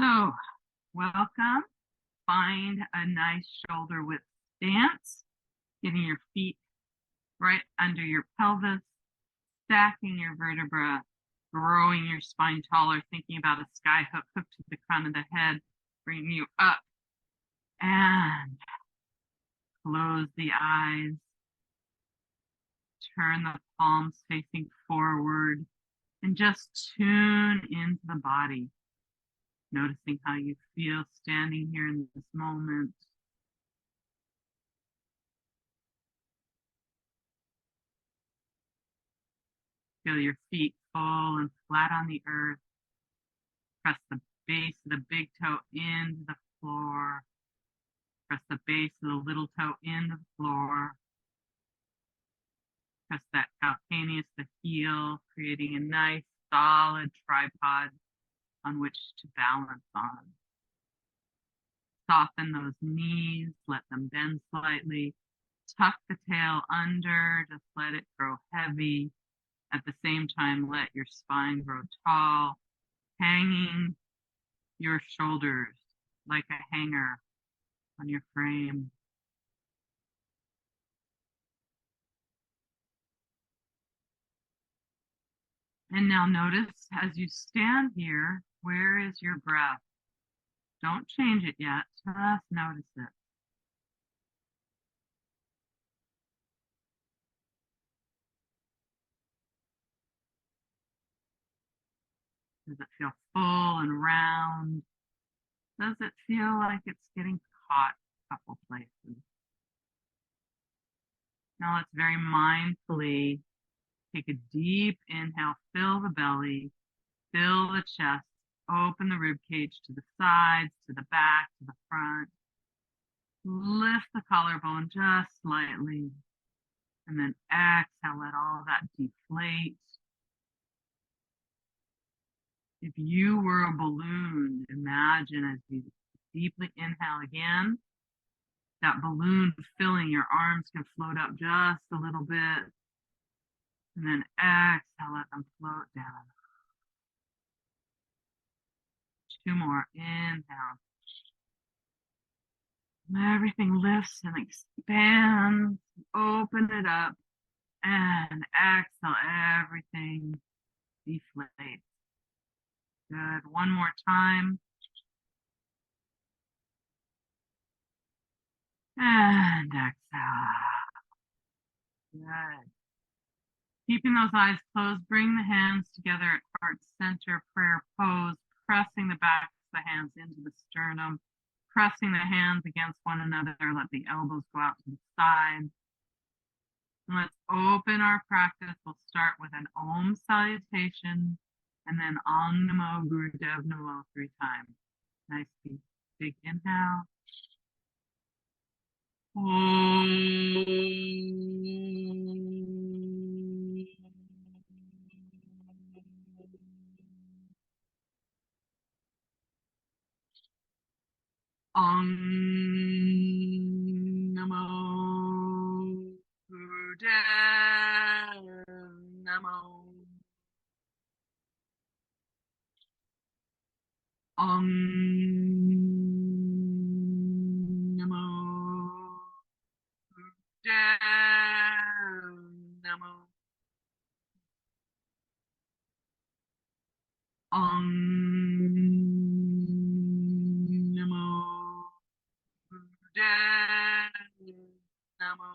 So, welcome. Find a nice shoulder width stance, getting your feet right under your pelvis, stacking your vertebra, growing your spine taller, thinking about a sky hook hooked to the crown of the head, bringing you up and close the eyes. Turn the palms facing forward and just tune into the body, noticing how you feel standing here in this moment. Feel your feet full and flat on the earth. Press the base of the big toe into the floor. Press the base of the little toe into the floor. Press that calcaneus, the heel, creating a nice solid tripod on which to balance on. Soften those knees, let them bend slightly. Tuck the tail under, just let it grow heavy. At the same time, let your spine grow tall, hanging your shoulders like a hanger on your frame. And now notice as you stand here, where is your breath? Don't change it yet, just notice it. Does it feel full and round? Does it feel like it's getting caught a couple places? Now let's very mindfully take a deep inhale, fill the belly, fill the chest, open the rib cage to the sides, to the back, to the front. Lift the collarbone just slightly. And then exhale, let all that deflate. If you were a balloon, imagine as you deeply inhale again, that balloon filling, your arms can float up just a little bit. And then exhale, let them float down. Two more, inhale. Everything lifts and expands, open it up, and exhale, everything deflates. Good, one more time. And exhale. Good. Keeping those eyes closed, bring the hands together at heart center, prayer pose, pressing the backs of the hands into the sternum, pressing the hands against one another, let the elbows go out to the side. And let's open our practice. We'll start with an Om salutation and then Om Namo Gurudev Namo 3 times. Nice big inhale. Om. Om Namo Gurudev Namo. Om Namo Gurudev Namo. Om Namo Gurudev Namo.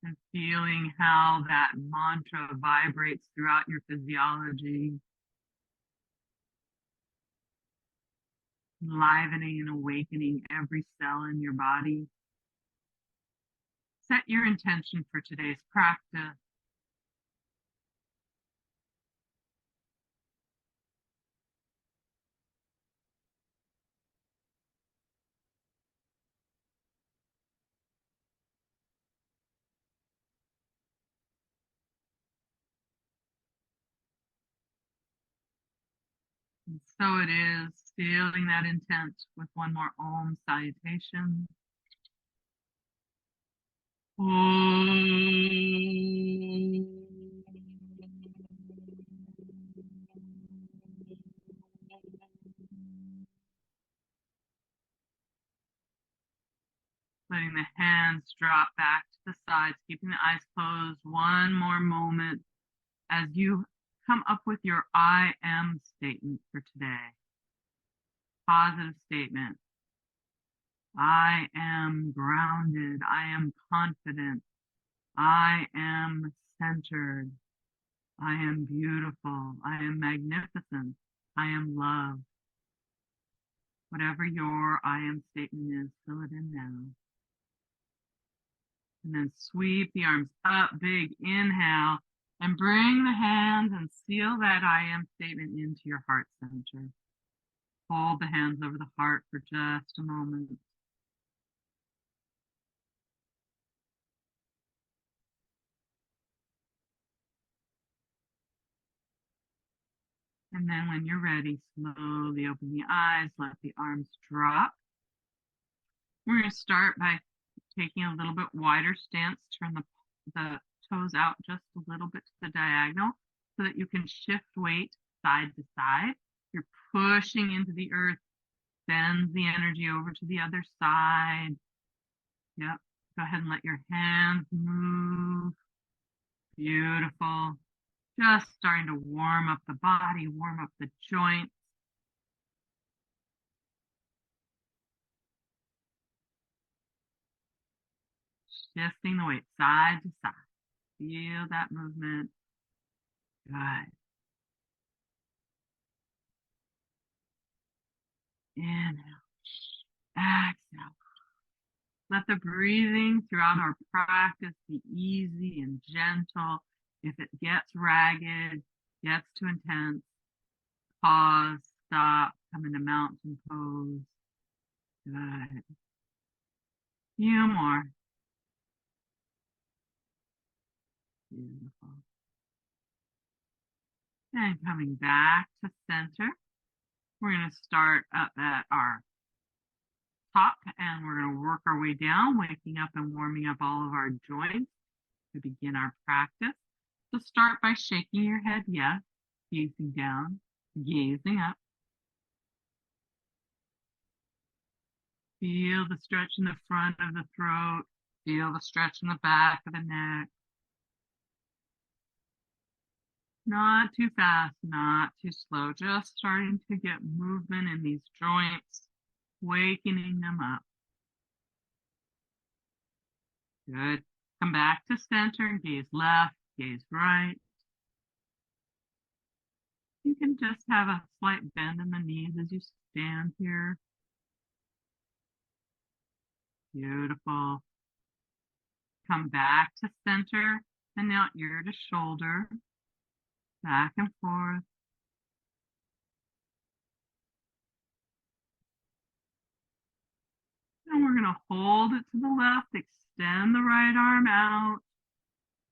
And feeling how that mantra vibrates throughout your physiology, enlivening and awakening every cell in your body. Set your intention for today's practice. And so it is, feeling that intent with one more Om salutation. Om. hands drop back to the sides, keeping the eyes closed. One more moment as you come up with your I am statement for today. Positive statement. I am grounded. I am confident. I am centered. I am beautiful. I am magnificent. I am love. Whatever your I am statement is, fill it in now. And then sweep the arms up, big inhale, and bring the hands and seal that I am statement into your heart center. Hold the hands over the heart for just a moment. And then when you're ready, slowly open the eyes, let the arms drop. We're going to start by taking a little bit wider stance, turn the toes out just a little bit to the diagonal so that you can shift weight side to side. You're pushing into the earth, sends the energy over to the other side. Yep. Go ahead and let your hands move. Beautiful. Just starting to warm up the body, warm up the joints. Shifting the weight side to side. Feel that movement. Good. Inhale. Exhale. Let the breathing throughout our practice be easy and gentle. If it gets ragged, gets too intense, pause, stop, come into mountain pose. Good. Few more. Beautiful. And coming back to center, we're going to start up at our top and we're going to work our way down, waking up and warming up all of our joints to begin our practice. So start by shaking your head yes, gazing down, gazing up. Feel the stretch in the front of the throat. Feel the stretch in the back of the neck. Not too fast, not too slow, just starting to get movement in these joints, wakening them up. Good. Come back to center and gaze left, gaze right. You can just have a slight bend in the knees as you stand here. Beautiful. Come back to center and now ear to shoulder, back and forth. And we're going to hold it to the left, extend the right arm out.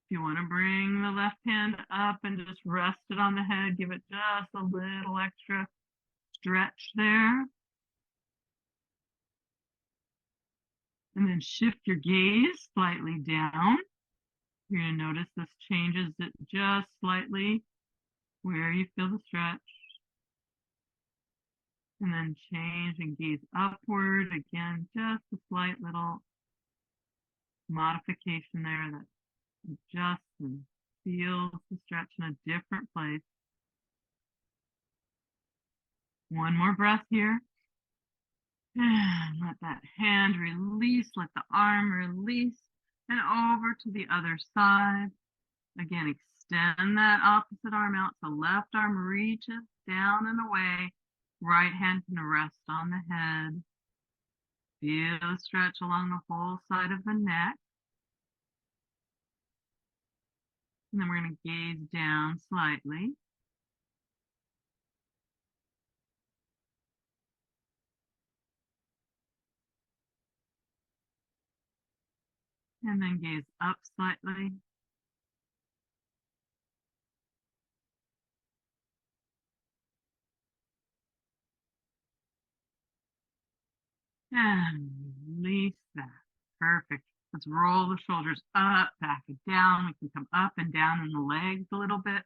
If you want to bring the left hand up and just rest it on the head, give it just a little extra stretch there. And then shift your gaze slightly down. You're going to notice this changes it just slightly where you feel the stretch. And then change and gaze upward. Again, just a slight little modification there that adjusts and feels the stretch in a different place. One more breath here. And let that hand release, let the arm release, and over to the other side. Again, extend that opposite arm out. So left arm reaches down and away. Right hand can rest on the head. Feel the stretch along the whole side of the neck. And then we're going to gaze down slightly. And then gaze up slightly. And release that. Perfect. Let's roll the shoulders up, back and down. We can come up and down in the legs a little bit.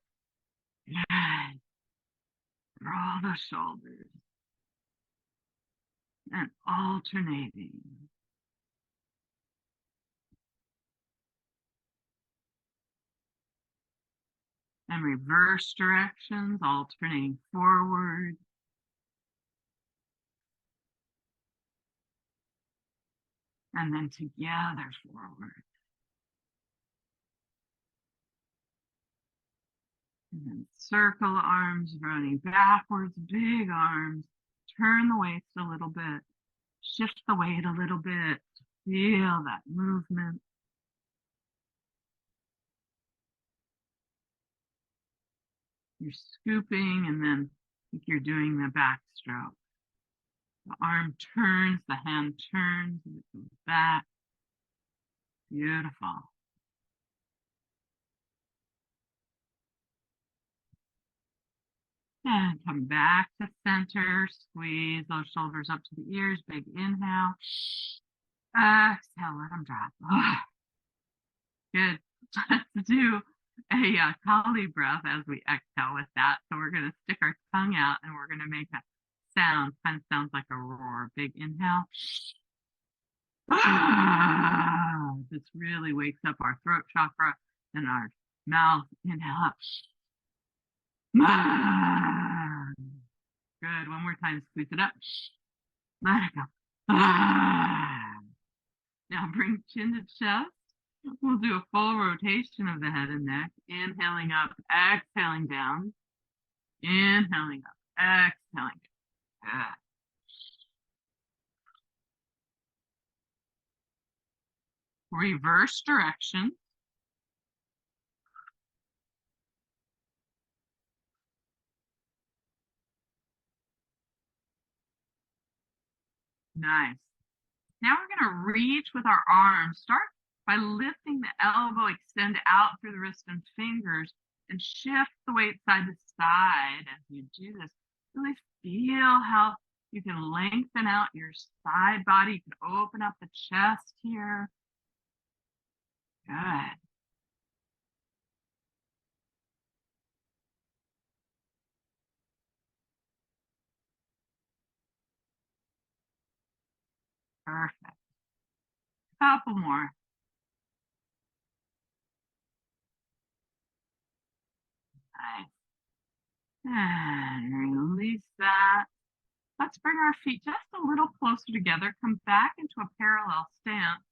Good. Roll the shoulders. And alternating. and reverse directions, alternating forward. And then together forward. And then circle arms running backwards, big arms. Turn the waist a little bit. Shift the weight a little bit. Feel that movement. You're scooping and then you're doing the backstroke. The arm turns, the hand turns, and it goes back. Beautiful. And come back to center. Squeeze those shoulders up to the ears. Big inhale. Exhale, let them drop. Oh, good. Let's do a Kali breath as we exhale with that. So we're going to stick our tongue out and we're going to make a sound. Kind of sounds like a roar. Big inhale. This really wakes up our throat chakra and our mouth. Inhale up. Good. One more time. Squeeze it up. Let it go. Now bring chin to chest. We'll do a full rotation of the head and neck. Inhaling up, exhaling down. Inhaling up, exhaling down. Reverse direction. Nice. Now we're going to reach with our arms. Start by lifting the elbow, extend out through the wrist and fingers, and shift the weight side to side as you do this. Really feel how you can lengthen out your side body. You can open up the chest here. Good. Perfect. Couple more. Nice. And release that. Let's bring our feet just a little closer together. Come back into a parallel stance.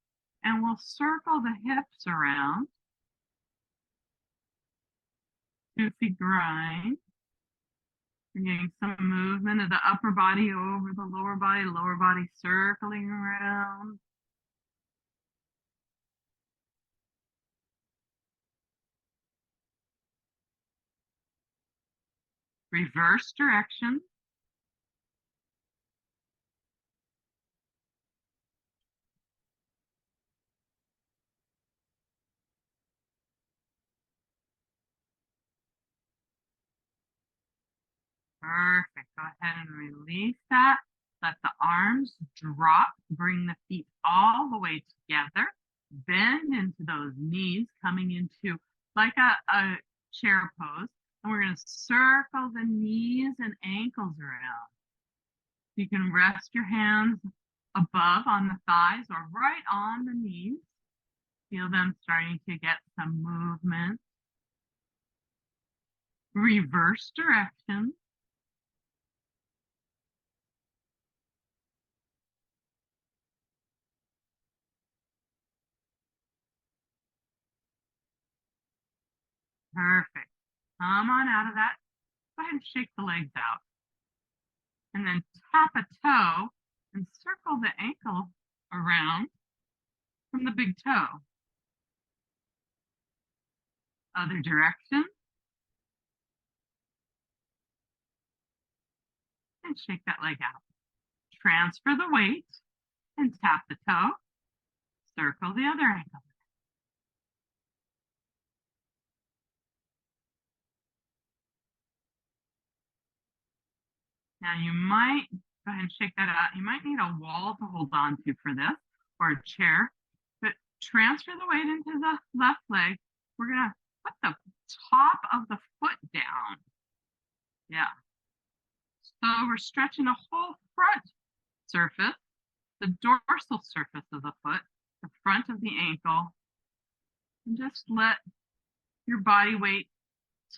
And we'll circle the hips around. 2 feet grind. We're getting some movement of the upper body over the lower body circling around. Reverse direction. Perfect. Go ahead and release that. Let the arms drop. Bring the feet all the way together. Bend into those knees, coming into like a chair pose. And we're going to circle the knees and ankles around. You can rest your hands above on the thighs or right on the knees. Feel them starting to get some movement. Reverse direction. Perfect. Come on out of that. Go ahead and shake the legs out. And then tap a toe and circle the ankle around from the big toe. Other direction. And shake that leg out. Transfer the weight and tap the toe. Circle the other ankle. Now you might, go ahead and shake that out. You might need a wall to hold on to for this, or a chair, but transfer the weight into the left leg. We're gonna put the top of the foot down. Yeah. So we're stretching the whole front surface, the dorsal surface of the foot, the front of the ankle, and just let your body weight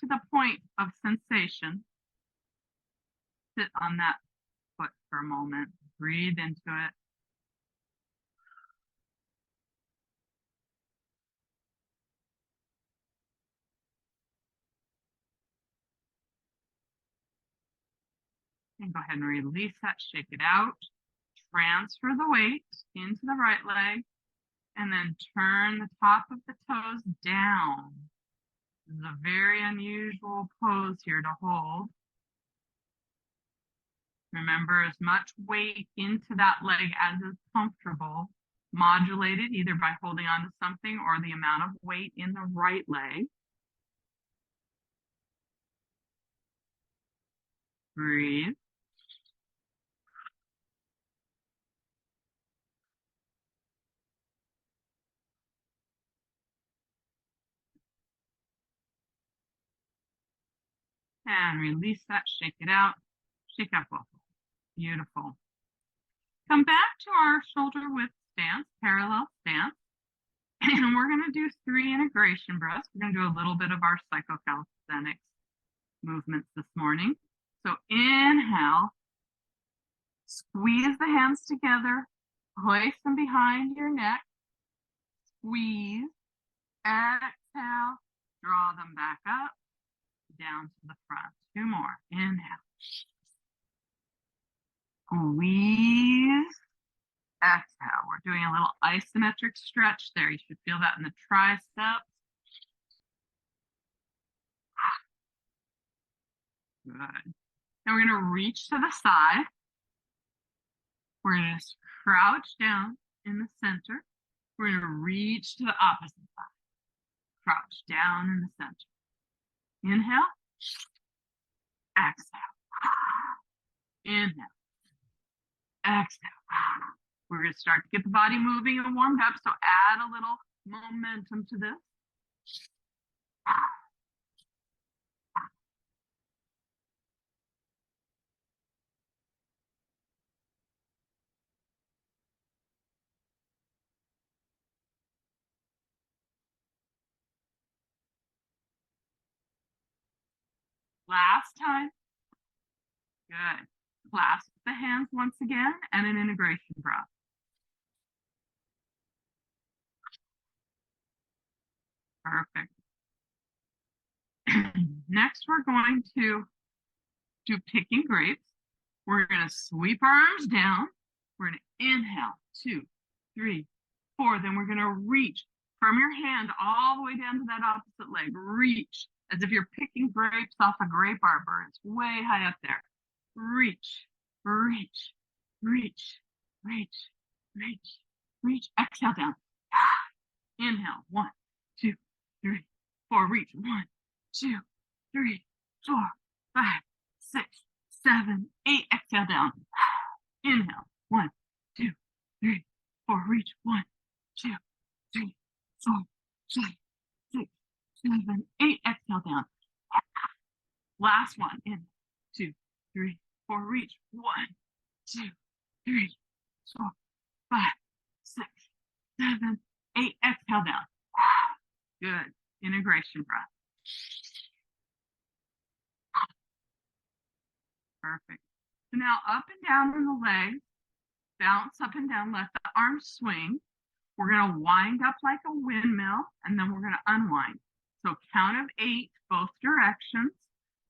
to the point of sensation. Sit on that foot for a moment. Breathe into it. And go ahead and release that, shake it out. Transfer the weight into the right leg, and then turn the top of the toes down. This is a very unusual pose here to hold. Remember, as much weight into that leg as is comfortable, modulated either by holding on to something or the amount of weight in the right leg. Breathe. And release that, shake it out, shake out both. Beautiful. Come back to our shoulder width stance, parallel stance. And we're going to do 3 integration breaths. We're going to do a little bit of our psychocalisthenics movements this morning. So inhale, squeeze the hands together, place them behind your neck, squeeze, exhale, draw them back up, down to the front. 2 more. Inhale. Squeeze. Exhale. We're doing a little isometric stretch there. You should feel that in the triceps. Good. Now we're going to reach to the side. We're going to crouch down in the center. We're going to reach to the opposite side. Crouch down in the center. Inhale. Exhale. Inhale. Exhale. We're going to start to get the body moving and warmed up, so add a little momentum to this. Last time. Good. Clasp the hands once again and an integration breath. Perfect. Next, we're going to do picking grapes. We're going to sweep our arms down. We're going to inhale, 2, 3, 4. Then we're going to reach from your hand all the way down to that opposite leg. Reach as if you're picking grapes off a grape arbor. It's way high up there. Reach, reach, reach, reach, reach, reach. Exhale down. Inhale, 1, 2, 3, 4. Reach, 1, 2, 3, 4, 5, 6, 7, 8. Exhale down. Inhale, 1, 2, 3, 4. Reach, 1, 2, 3, 4, 5, 6, 7, 8. Exhale down. Last one. In, 2, 3, 4. Reach, 1, 2, 3, 4, 5, 6, 7, 8. Exhale down. Good. Integration breath. Perfect. So now up and down in the legs, bounce up and down, let the arms swing. We're going to wind up like a windmill, and then we're going to unwind. So count of 8, both directions,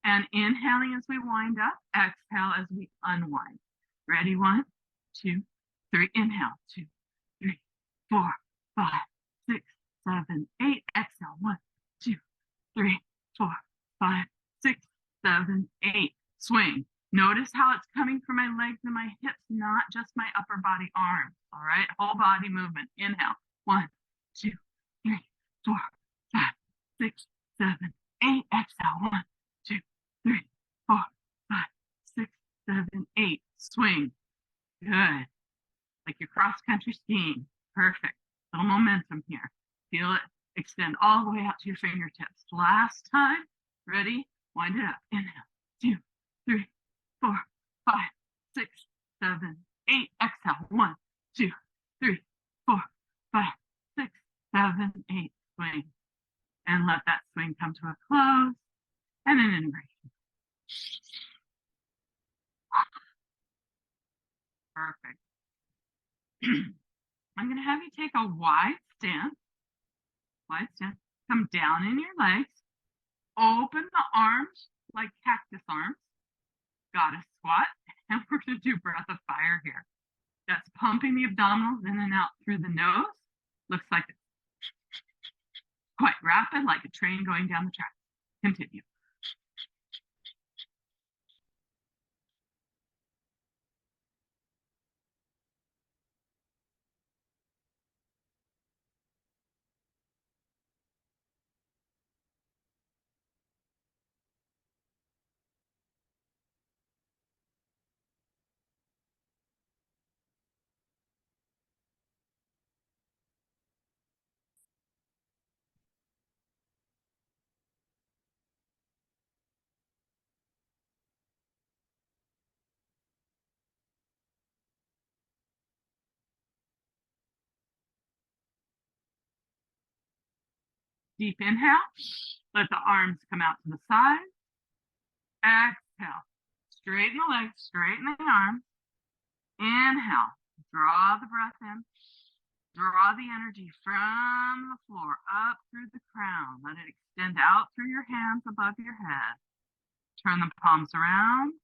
and inhaling as we wind up, exhale as we unwind. Ready? 1, 2, 3. Inhale, 2, 3, 4, 5, 6, 7, 8. Exhale, 1, 2, 3, 4, 5, 6, 7, 8. Swing. Notice how it's coming from my legs and my hips, not just my upper body arms. All right, whole body movement. Inhale, 1, 2, 3, 4, 5, 6, 7, 8. Exhale, 1, 2, 3, 4, 5, 6, 7, 8. Swing. Good. Like you're cross country skiing. Perfect. Little momentum here. Feel it extend all the way out to your fingertips. Last time. Ready? Wind it up. Inhale, 2, 3, 4, 5, 6, 7, 8. Exhale, 1, 2, 3, 4, 5, 6, 7, 8. Swing. And let that swing come to a close. and an integration. Perfect. I'm going to have you take a wide stance. Come down in your legs. Open the arms like cactus arms. Got a squat. And we're going to do breath of fire here. That's pumping the abdominals in and out through the nose. Looks like it's quite rapid, like a train going down the track. Continue. Deep inhale. Let the arms come out to the side. Exhale. Straighten the legs, straighten the arms. Inhale. Draw the breath in. Draw the energy from the floor up through the crown. Let it extend out through your hands above your head. Turn the palms around.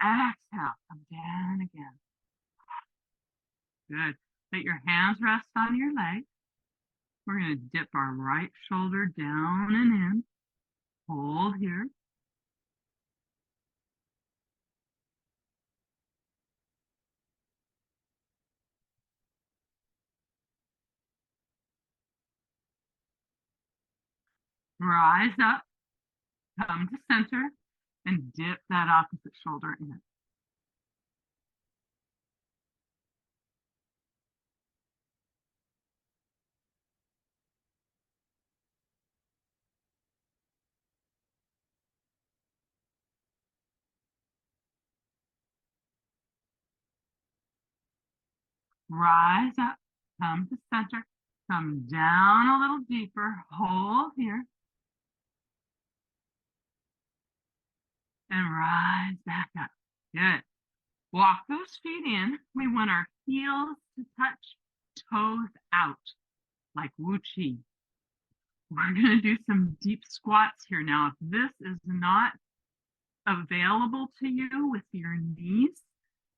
Exhale. Come down again. Good. Let your hands rest on your legs. We're going to dip our right shoulder down and in. Hold here. Rise up. Come to center and dip that opposite shoulder in. Rise up. Come to center. Come down a little deeper. Hold here. And rise back up. Good. Walk those feet in. We want our heels to touch, toes out, like Wu Chi. We're going to do some deep squats here now. If this is not available to you with your knees,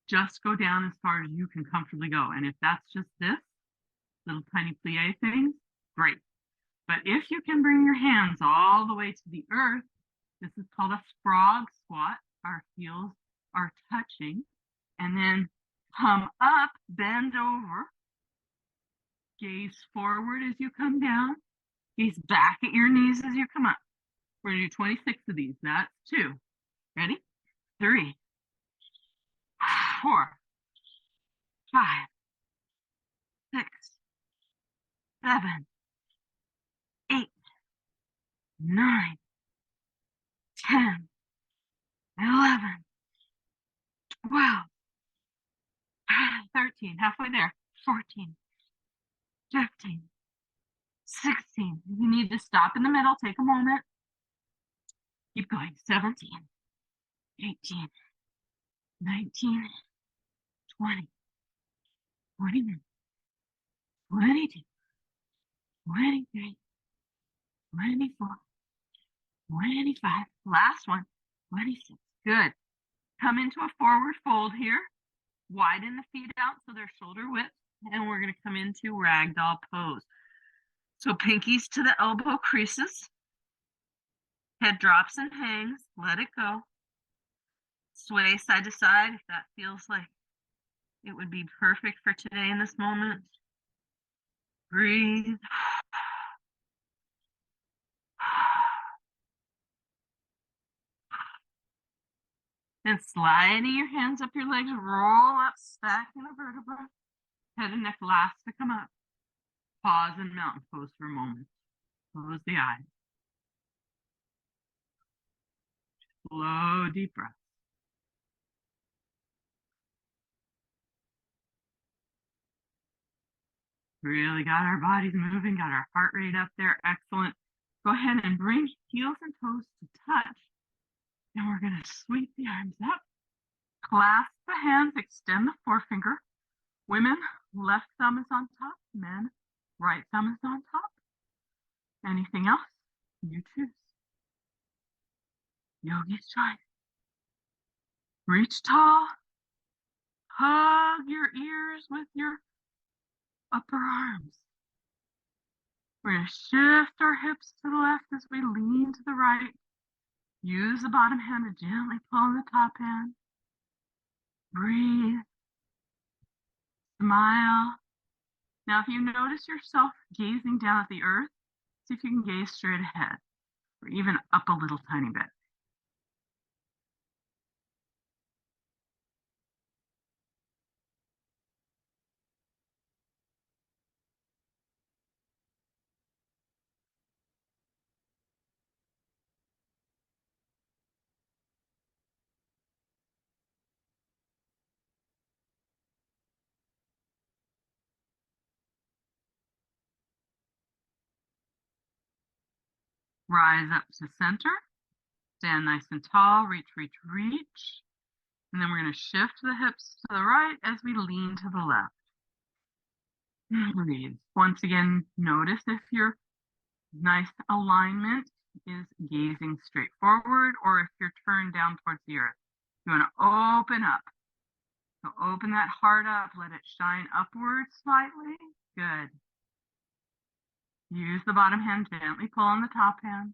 just go down as far as you can comfortably go. And if that's just this little tiny plie thing, great. But if you can bring your hands all the way to the earth, this is called a frog squat. Our heels are touching. And then come up, bend over, gaze forward as you come down, gaze back at your knees as you come up. We're going to do 26 of these. That's 2. Ready? 3, 4, 5, 6, 7, 8, 9, 10, 11, 12, 13, halfway there, 14, 15, 16. If you need to stop in the middle, take a moment. Keep going. 17, 18, 19, 20, 21, 22, 23, 24, 25. Last one. 26. Good. Come into a forward fold here. Widen the feet out so they're shoulder width. And we're going to come into ragdoll pose. So pinkies to the elbow creases. Head drops and hangs. Let it go. Sway side to side if that feels like it would be perfect for today in this moment. Breathe. And sliding your hands up your legs, roll up, stacking the vertebra. Head and neck last to come up. Pause and mountain pose for a moment. Close the eyes. Slow, deep breath. Really got our bodies moving, got our heart rate up there. Excellent. Go ahead and bring heels and toes to touch. And we're going to sweep the arms up. Clasp the hands, extend the forefinger. Women, left thumb is on top. Men, right thumb is on top. Anything else? You choose. Yogi's choice. Reach tall. Hug your ears with your upper arms. We're going to shift our hips to the left as we lean to the right. Use the bottom hand to gently pull on the top hand. Breathe. Smile. Now, if you notice yourself gazing down at the earth, see if you can gaze straight ahead or even up a little tiny bit. Rise up to center. Stand nice and tall. Reach, reach, reach. And then we're going to shift the hips to the right as we lean to the left. Breathe. Once again, notice if your nice alignment is gazing straight forward or if you're turned down towards the earth. You want to open up. So open that heart up. Let it shine upward slightly. Good. Use the bottom hand, gently pull on the top hand.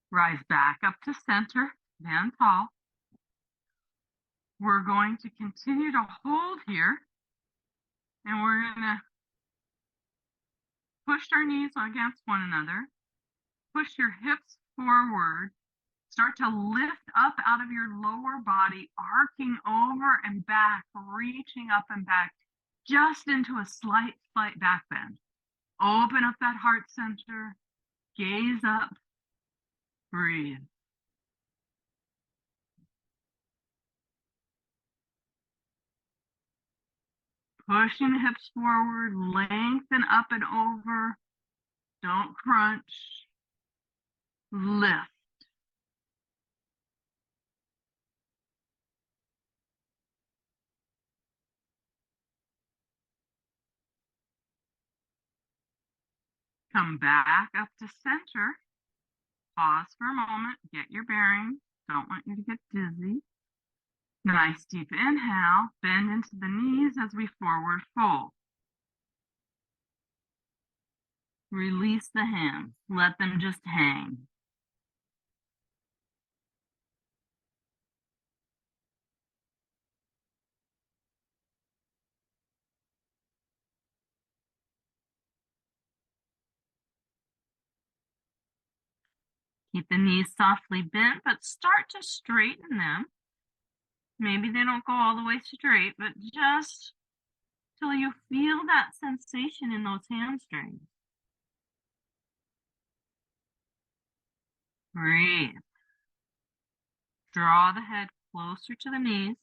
Rise back up to center, stand tall. We're going to continue to hold here, and we're going to push our knees against one another. Push your hips forward. Start to lift up out of your lower body, arcing over and back, reaching up and back, just into a slight back bend. Open up that heart center, gaze up, breathe. Pushing the hips forward, lengthen up and over. Don't crunch. Lift. Come back up to center. Pause for a moment, get your bearings. Don't want you to get dizzy. Nice deep inhale, bend into the knees as we forward fold. Release the hands, let them just hang. Keep the knees softly bent, but start to straighten them. Maybe they don't go all the way straight, but just till you feel that sensation in those hamstrings. Breathe. Draw the head closer to the knees.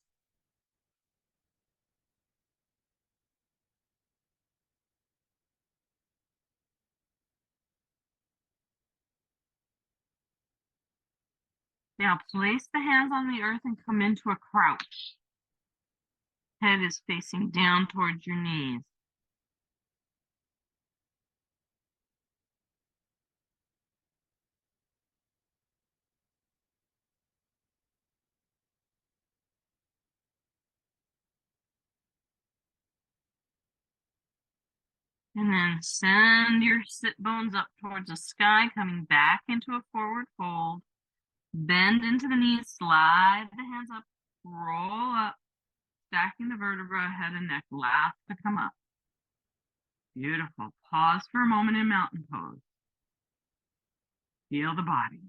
Now place the hands on the earth and come into a crouch. Head is facing down towards your knees. And then send your sit bones up towards the sky, coming back into a forward fold. Bend into the knees, slide the hands up, roll up, stacking the vertebra, head and neck, last to come up. Beautiful. Pause for a moment in mountain pose. Feel the body.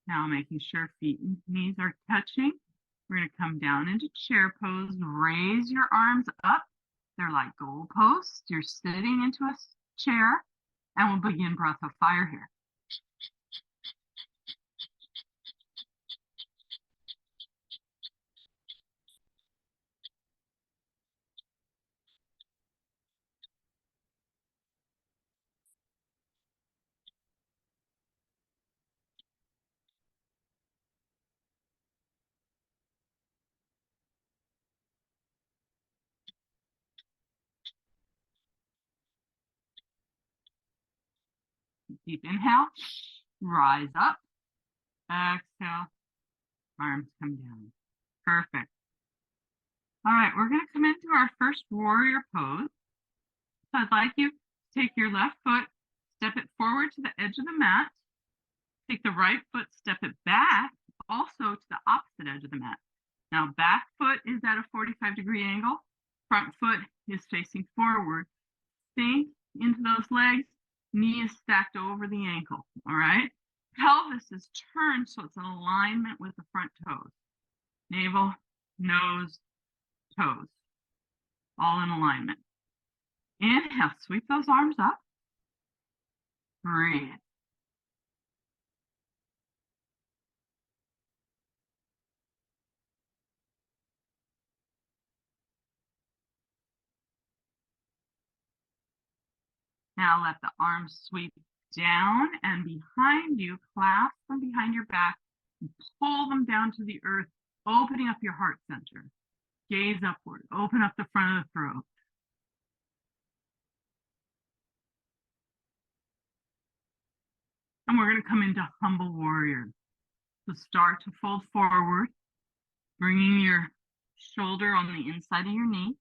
Now making sure feet and knees are touching. We're going to come down into chair pose. Raise your arms up. They're like goalposts. You're sitting into a chair, and we'll begin breath of fire here. Deep inhale, rise up, exhale, arms come down. Perfect. All right, we're going to come into our first warrior pose. So I'd like you to take your left foot, step it forward to the edge of the mat. Take the right foot, step it back, also to the opposite edge of the mat. Now, back foot is at a 45-degree angle. Front foot is facing forward. Sink into those legs. Knee is stacked over the ankle, all right? Pelvis is turned so it's in alignment with the front toes. Navel, nose, toes, all in alignment. Inhale, sweep those arms up. Breathe. Now let the arms sweep down and behind you, clasp them behind your back, and pull them down to the earth, opening up your heart center. Gaze upward, open up the front of the throat. And we're going to come into humble warrior. So start to fold forward, bringing your shoulder on the inside of your knee,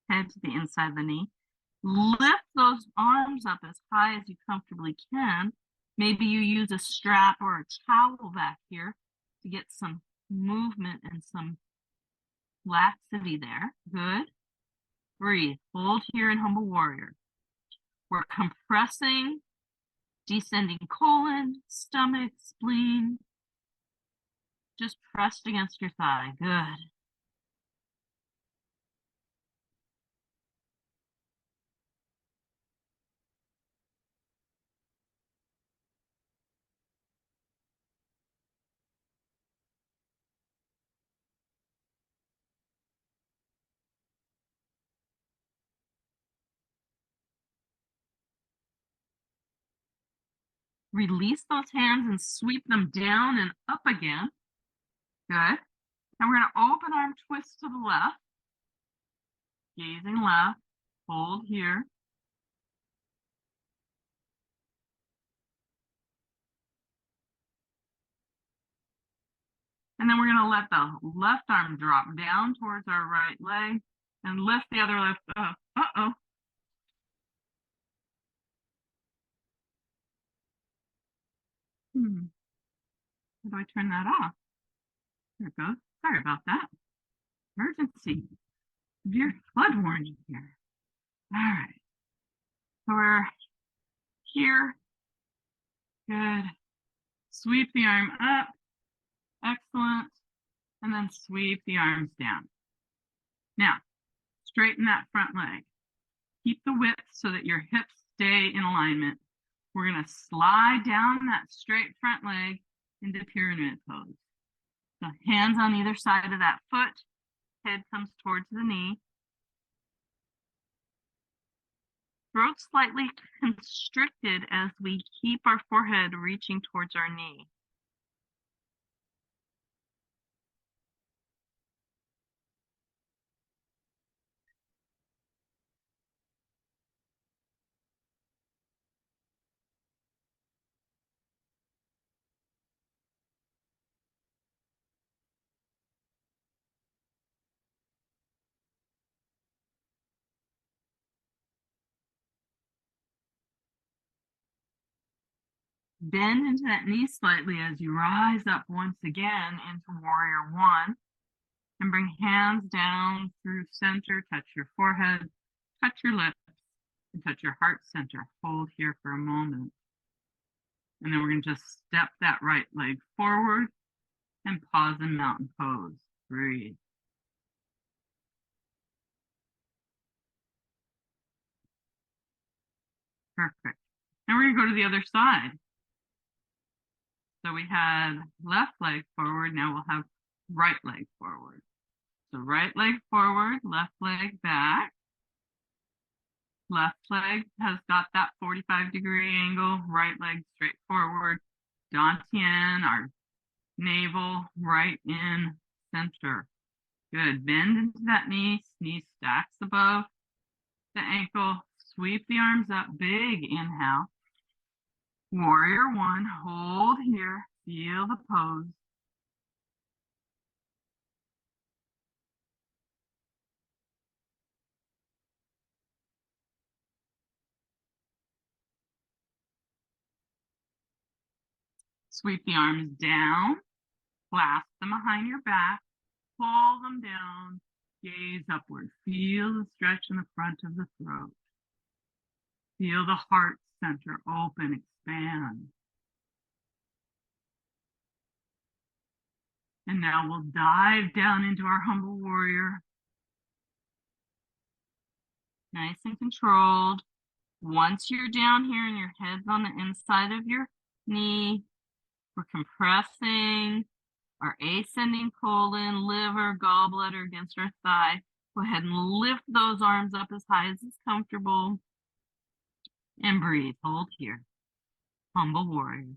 head to the inside of the knee. Lift those arms up as high as you comfortably can. Maybe you use a strap or a towel back here to get some movement and some laxity there. Good. Breathe. Hold here in humble warrior. We're compressing, descending colon, stomach, spleen. Just pressed against your thigh. Good. Release those hands and sweep them down and up again. Good. And we're going to open arm twist to the left. Gazing left. Hold here. And then we're going to let the left arm drop down towards our right leg and lift the other leg up. Uh-oh. How do I turn that off? There it goes. Sorry about that. Emergency. Severe flood warning here. All right. So we're here. Good. Sweep the arm up. Excellent. And then sweep the arms down. Now, straighten that front leg. Keep the width so that your hips stay in alignment. We're going to slide down that straight front leg into pyramid pose. So hands on either side of that foot. Head comes towards the knee. Throat slightly constricted as we keep our forehead reaching towards our knee. Bend into that knee slightly as you rise up once again into warrior one. And bring hands down through center, touch your forehead, touch your lips, and touch your heart center. Hold here for a moment. And then we're going to just step that right leg forward and pause in mountain pose. Breathe. Perfect. Now we're going to go to the other side. So we had left leg forward. Now we'll have right leg forward. So right leg forward, left leg back. Left leg has got that 45-degree angle. Right leg straight forward. Dantian, our navel right in center. Good. Bend into that knee. Knee stacks above the ankle. Sweep the arms up. Big inhale. Warrior one. Hold here. Feel the pose. Sweep the arms down. Clasp them behind your back. Pull them down. Gaze upward. Feel the stretch in the front of the throat. Feel the heart center open, expand. And now we'll dive down into our humble warrior. Nice and controlled. Once you're down here and your head's on the inside of your knee, we're compressing our ascending colon, liver, gallbladder against our thigh. Go ahead and lift those arms up as high as is comfortable. And breathe. Hold here. Humble warrior.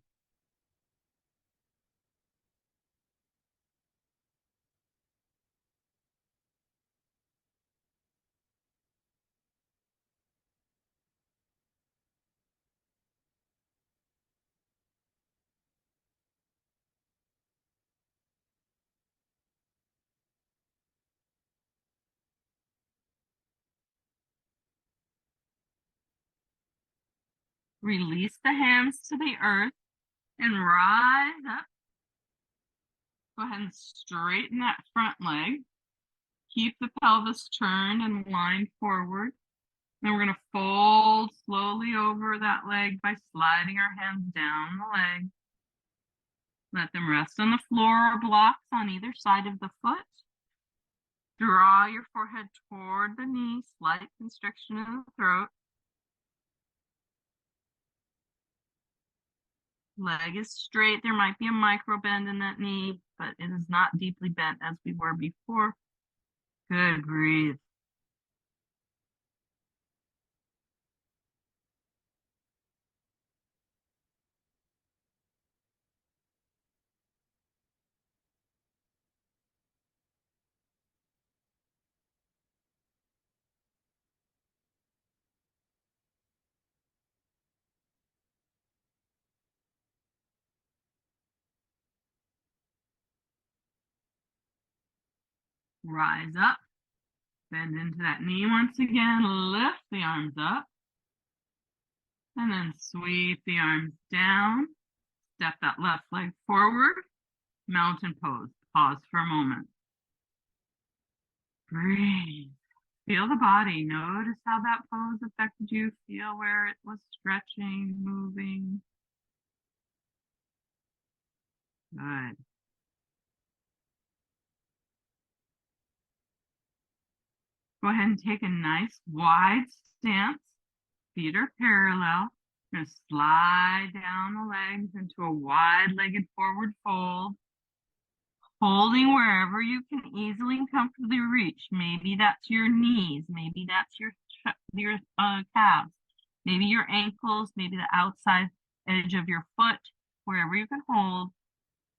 Release the hands to the earth and rise up. Go ahead and straighten that front leg. Keep the pelvis turned and lined forward. Then we're going to fold slowly over that leg by sliding our hands down the leg. Let them rest on the floor or blocks on either side of the foot. Draw your forehead toward the knee, slight constriction in the throat. Leg is straight. There might be a micro bend in that knee, but it is not deeply bent as we were before. Good, breathe. Rise up. Bend into that knee once again. Lift the arms up. And then sweep the arms down. Step that left leg forward. Mountain pose. Pause for a moment. Breathe. Feel the body. Notice how that pose affected you. Feel where it was stretching, moving. Good. Go ahead and take a nice wide stance. Feet are parallel. You're going to slide down the legs into a wide-legged forward fold. Holding wherever you can easily and comfortably reach. Maybe that's your knees. Maybe that's your calves. Maybe your ankles. Maybe the outside edge of your foot. Wherever you can hold.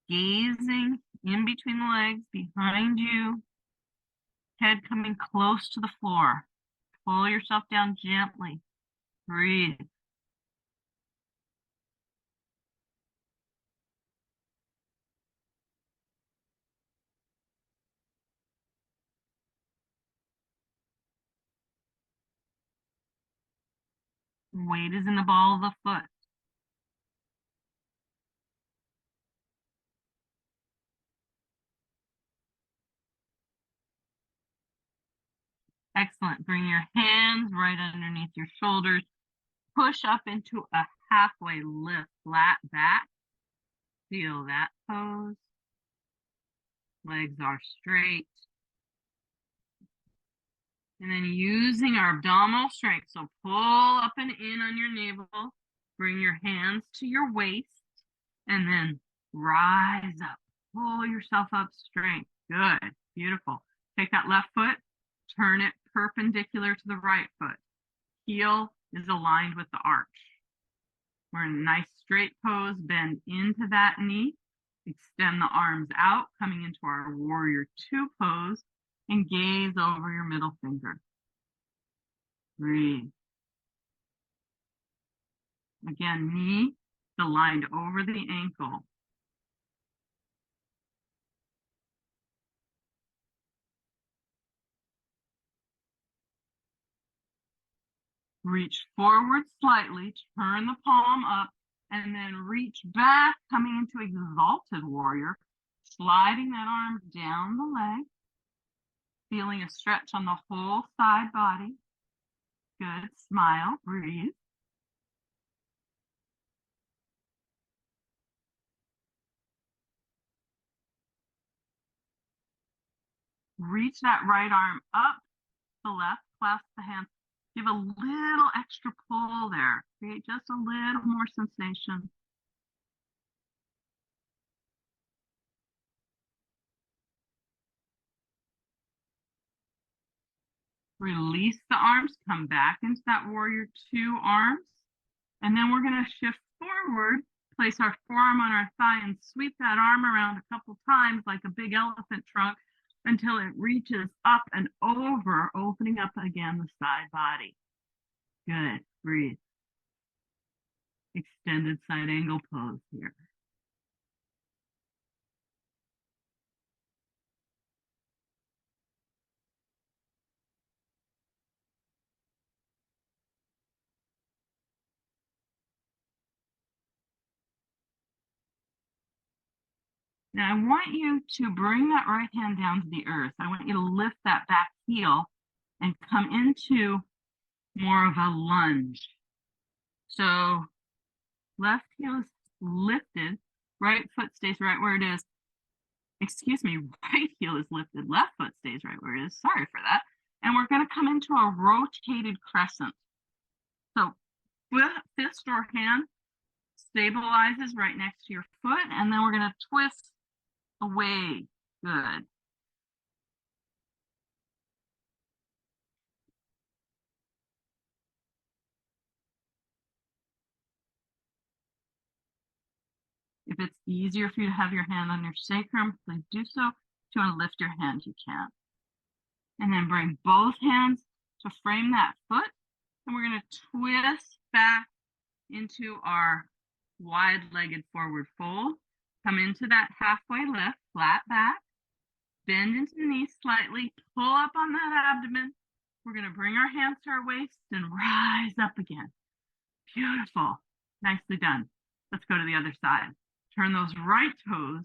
Gazing in between the legs, behind you. Head coming close to the floor. Pull yourself down gently. Breathe. Weight is in the ball of the foot. Excellent. Bring your hands right underneath your shoulders. Push up into a halfway lift, flat back. Feel that pose. Legs are straight. And then using our abdominal strength. So pull up and in on your navel. Bring your hands to your waist. And then rise up. Pull yourself up straight. Good. Beautiful. Take that left foot. Turn it perpendicular to the right foot. Heel is aligned with the arch. We're in a nice straight pose. Bend into that knee. Extend the arms out, coming into our warrior two pose, and gaze over your middle finger. Breathe. Again, knee aligned over the ankle. Reach forward slightly, turn the palm up, and then reach back, coming into exalted warrior, sliding that arm down the leg, feeling a stretch on the whole side body. Good. Smile. Breathe. Reach that right arm up, the left, clasp the hands. Give a little extra pull there. Create just a little more sensation. Release the arms, come back into that warrior two arms. And then we're going to shift forward, place our forearm on our thigh and sweep that arm around a couple times like a big elephant trunk until it reaches up and over, opening up again the side body. Good. Breathe. Extended side angle pose here. Now I want you to bring that right hand down to the earth. I want you to lift that back heel and come into more of a lunge. So left heel is lifted, right foot stays right where it is. Excuse me, right heel is lifted, left foot stays right where it is. Sorry for that. And we're going to come into a rotated crescent. So fist or hand stabilizes right next to your foot, and then we're going to twist away. Good. If it's easier for you to have your hand on your sacrum, please do so. If you want to lift your hand, you can. And then bring both hands to frame that foot. And we're going to twist back into our wide-legged forward fold. Come into that halfway lift, flat back. Bend into the knees slightly. Pull up on that abdomen. We're going to bring our hands to our waist and rise up again. Beautiful. Nicely done. Let's go to the other side. Turn those right toes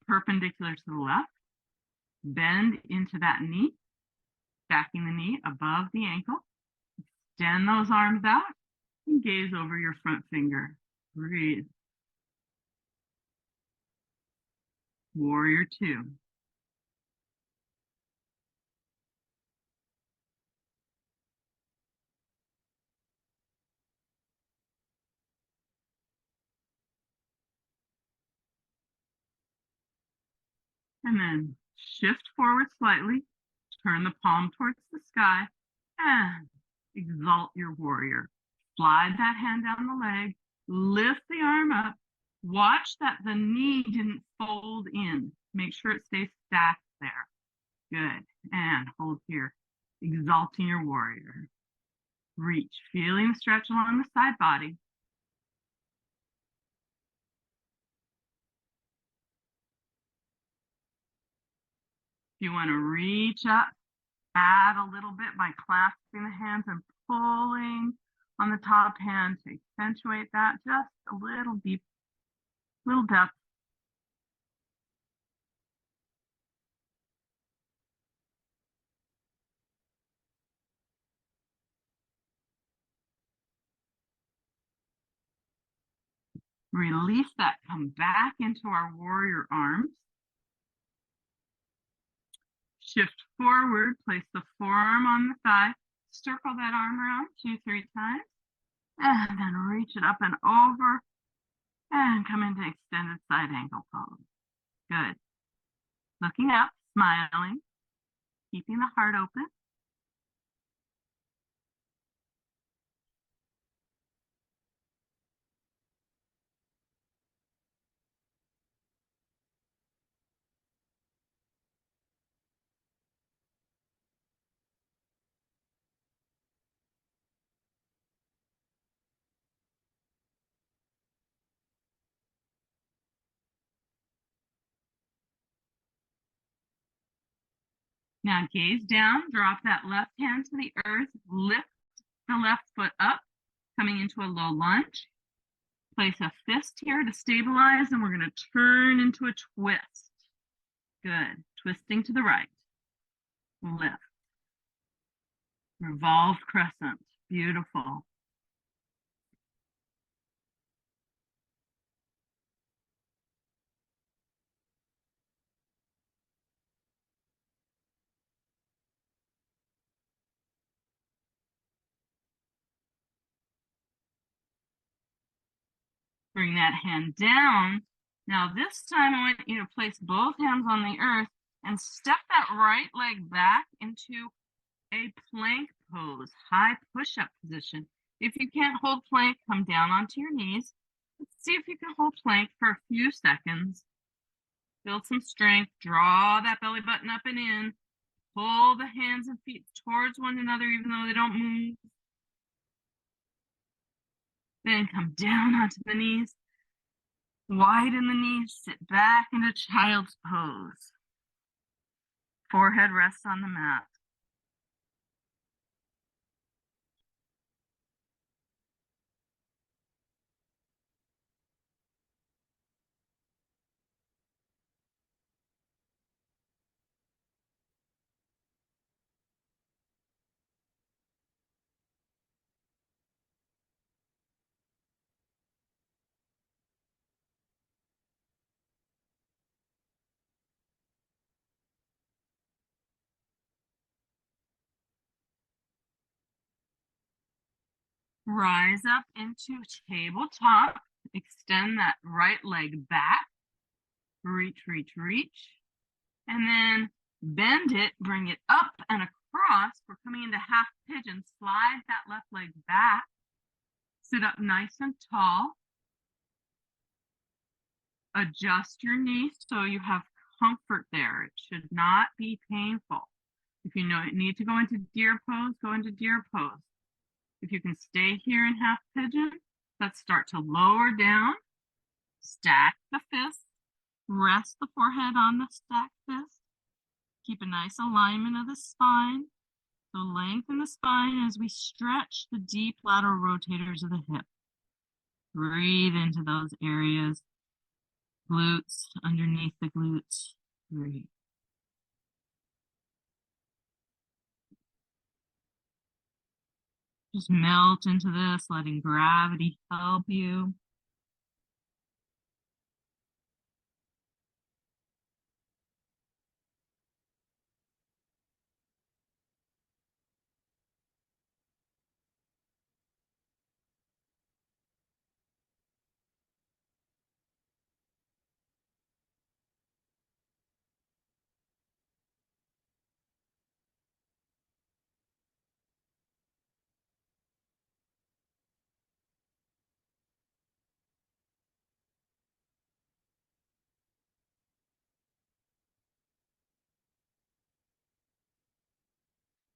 perpendicular to the left. Bend into that knee, stacking the knee above the ankle. Extend those arms out and gaze over your front finger. Breathe. Warrior two. And then shift forward slightly, turn the palm towards the sky, and exalt your warrior. Slide that hand down the leg, lift the arm up, watch that the knee didn't fold in. Make sure it stays stacked there. Good. And hold here, exalting your warrior. Reach, feeling the stretch along the side body. If you want to reach up, add a little bit by clasping the hands and pulling on the top hand to accentuate that just a little deep, little depth. Release that, come back into our warrior arms. Shift forward, place the forearm on the thigh, circle that arm around 2-3 times, and then reach it up and over, and come into extended side angle pose. Good. Looking up, smiling, keeping the heart open. Now gaze down, drop that left hand to the earth, lift the left foot up, coming into a low lunge. Place a fist here to stabilize, and we're going to turn into a twist. Good. Twisting to the right. Lift. Revolved crescent. Beautiful. Bring that hand down. Now this time I want you to place both hands on the earth and step that right leg back into a plank pose, high push-up position. If you can't hold plank, come down onto your knees. Let's see if you can hold plank for a few seconds. Build some strength, draw that belly button up and in. Pull the hands and feet towards one another even though they don't move. Then come down onto the knees. Widen the knees, sit back into child's pose. Forehead rests on the mat. Rise up into tabletop. Extend that right leg back. Reach, reach, reach. And then bend it, bring it up and across. We're coming into half pigeon. Slide that left leg back. Sit up nice and tall. Adjust your knees so you have comfort there. It should not be painful. If you need to go into deer pose, go into deer pose. If you can stay here in half pigeon, let's start to lower down. Stack the fists. Rest the forehead on the stacked fist. Keep a nice alignment of the spine. So lengthen the spine as we stretch the deep lateral rotators of the hip. Breathe into those areas. Glutes, underneath the glutes. Breathe. Just melt into this, letting gravity help you.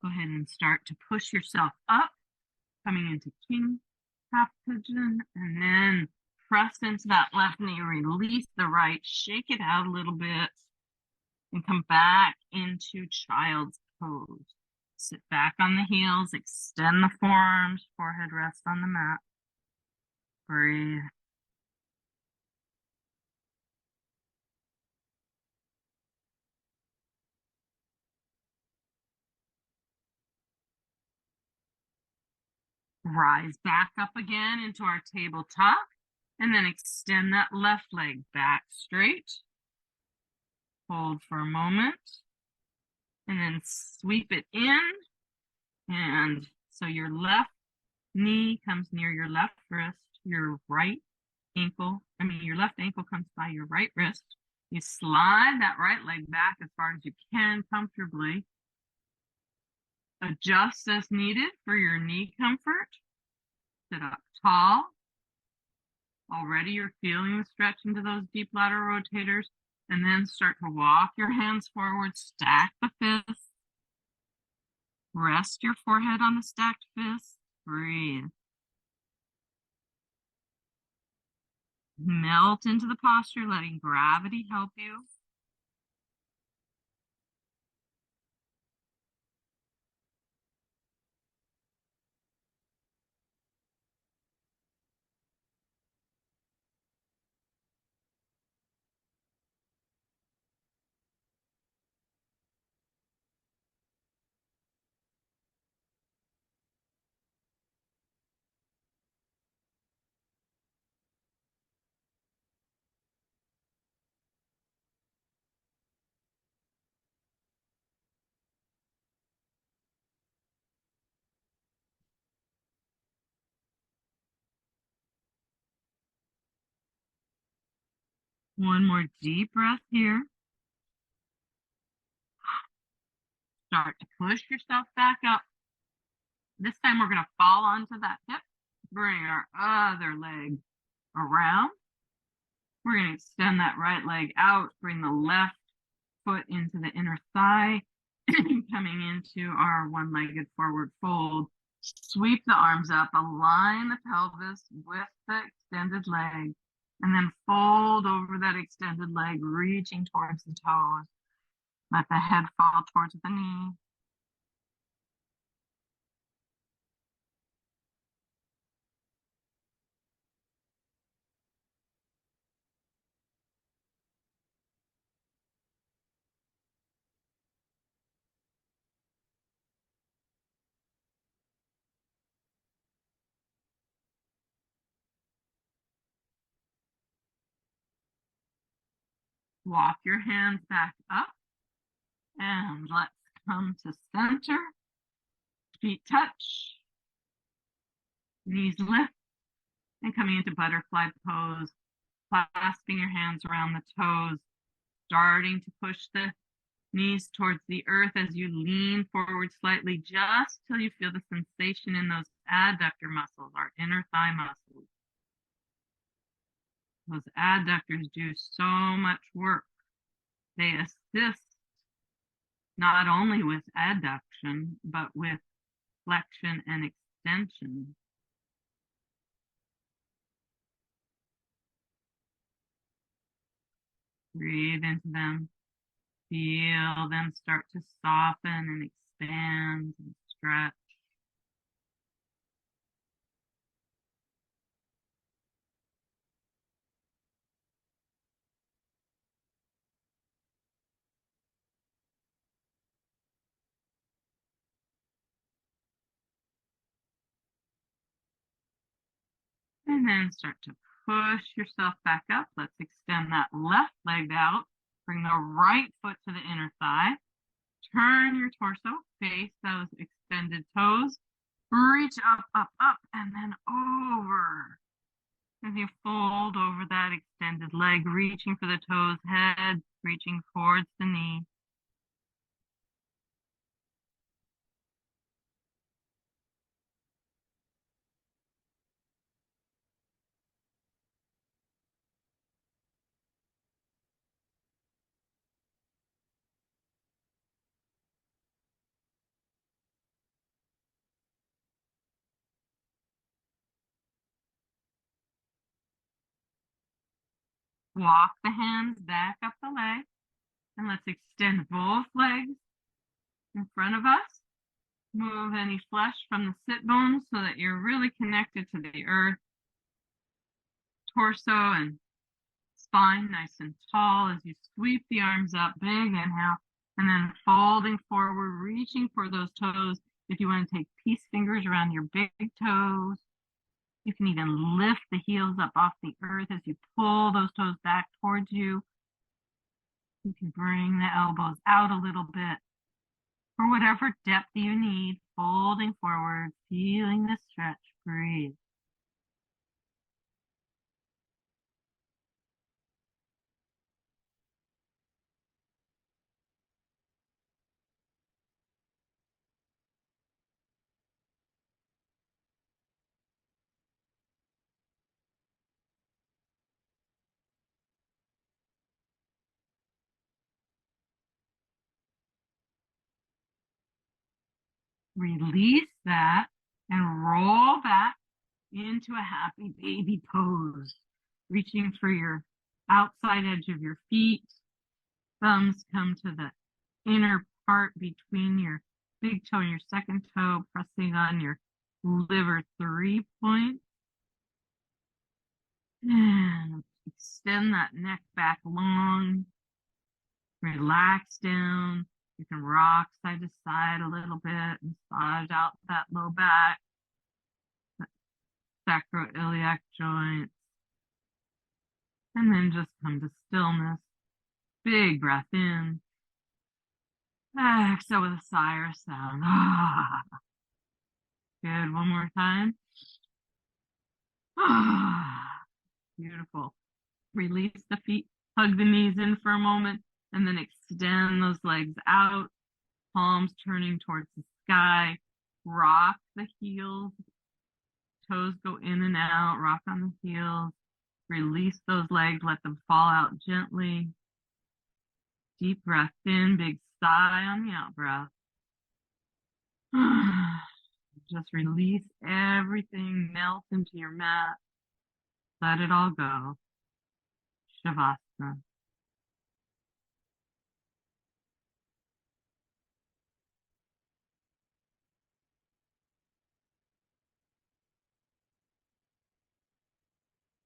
Go ahead and start to push yourself up, coming into king, half pigeon, and then press into that left knee, release the right, shake it out a little bit, and come back into child's pose. Sit back on the heels, extend the forearms, forehead rests on the mat. Breathe. Rise back up again into our tabletop. And then extend that left leg back straight. Hold for a moment. And then sweep it in. And so your left knee comes near your left wrist, your your left ankle comes by your right wrist. You slide that right leg back as far as you can comfortably. Adjust as needed for your knee comfort. Sit up tall. Already you're feeling the stretch into those deep lateral rotators. And then start to walk your hands forward, stack the fists. Rest your forehead on the stacked fists. Breathe. Melt into the posture, letting gravity help you. One more deep breath here. Start to push yourself back up. This time we're going to fall onto that hip. Bring our other leg around. We're going to extend that right leg out. Bring the left foot into the inner thigh. Coming into our one-legged forward fold. Sweep the arms up. Align the pelvis with the extended leg. And then fold over that extended leg, reaching towards the toes. Let the head fall towards the knee. Walk your hands back up. And let's come to center. Feet touch. Knees lift. And coming into butterfly pose. Clasping your hands around the toes. Starting to push the knees towards the earth as you lean forward slightly, just till you feel the sensation in those adductor muscles, our inner thigh muscles. Those adductors do so much work. They assist not only with adduction, but with flexion and extension. Breathe into them. Feel them start to soften and expand and stretch. And then start to push yourself back up. Let's extend that left leg out. Bring the right foot to the inner thigh. Turn your torso, face those extended toes. Reach up, up, up, and then over. As you fold over that extended leg, reaching for the toes, head reaching towards the knee. Walk the hands back up the leg. And let's extend both legs in front of us. Move any flesh from the sit bones so that you're really connected to the earth. Torso and spine nice and tall as you sweep the arms up. Big inhale. And then folding forward, reaching for those toes. If you want to take peace fingers around your big toes. You can even lift the heels up off the earth as you pull those toes back towards you. You can bring the elbows out a little bit for whatever depth you need, folding forward, feeling the stretch, breathe. Release that and roll back into a happy baby pose, reaching for your outside edge of your feet. Thumbs come to the inner part between your big toe and your second toe, pressing on your liver 3 point. And extend that neck back long. Relax down. You can rock side to side a little bit, massage out that low back, sacroiliac joints, and then just come to stillness. Big breath in. Exhale with a sigh or sound. Good. One more time. Beautiful. Release the feet, hug the knees in for a moment, and then extend those legs out, palms turning towards the sky. Rock the heels, toes go in and out, rock on the heels. Release those legs, let them fall out gently. Deep breath in, big sigh on the out breath. Just release everything, melt into your mat. Let it all go. Shavasana.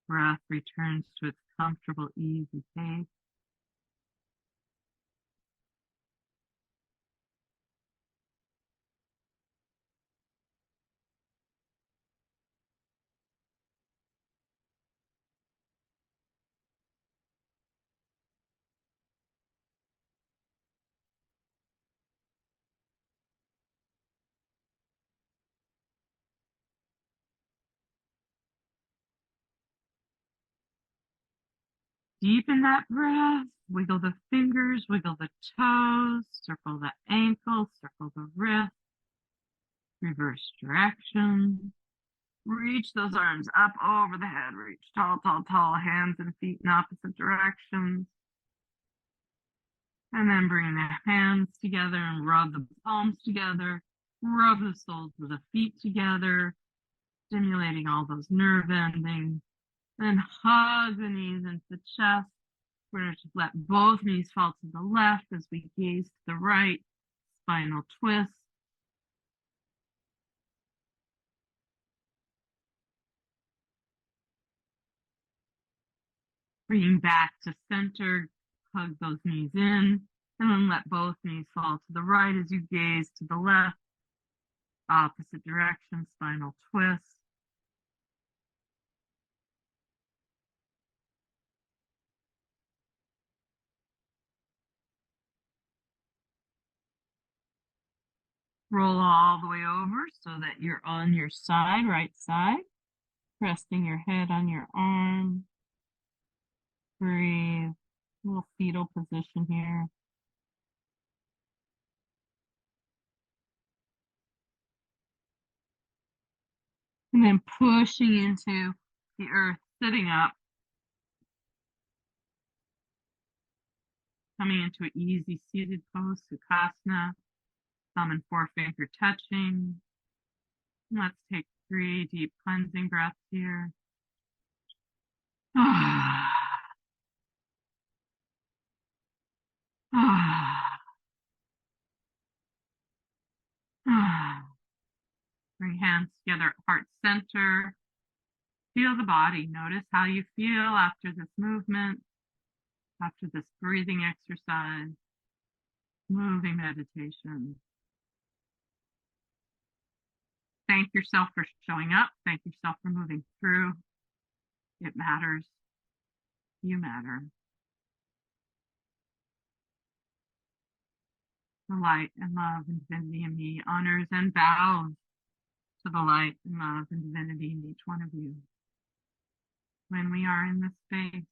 Breath returns to its comfortable, easy pace. Deepen that breath. Wiggle the fingers, wiggle the toes, circle the ankles, circle the wrist. Reverse direction. Reach those arms up over the head. Reach tall, tall, tall. Hands and feet in opposite directions. And then bring the hands together and rub the palms together. Rub the soles of the feet together, stimulating all those nerve endings. Then hug the knees into the chest. We're going to just let both knees fall to the left as we gaze to the right. Spinal twist. Bring back to center. Hug those knees in. And then let both knees fall to the right as you gaze to the left. Opposite direction, spinal twist. Roll all the way over so that you're on your side, right side. Resting your head on your arm. Breathe. Little fetal position here. And then pushing into the earth, sitting up. Coming into an easy seated pose, Sukhasana. Thumb and forefinger touching. Let's take 3 deep cleansing breaths here. Bring hands together at heart center. Feel the body. Notice how you feel after this movement, after this breathing exercise, moving meditation. Thank yourself for showing up. Thank yourself for moving through. It matters. You matter. The light and love and divinity in me honors and bows to the light and love and divinity in each one of you. When we are in this space,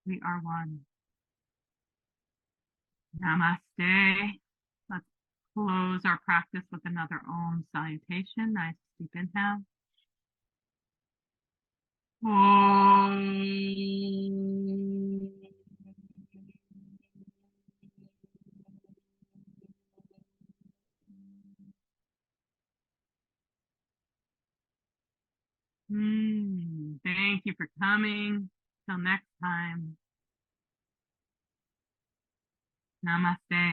we are one. Namaste. Let's close our practice with another Om salutation. Nice deep inhale. Om. Thank you for coming. Till next time. Namaste.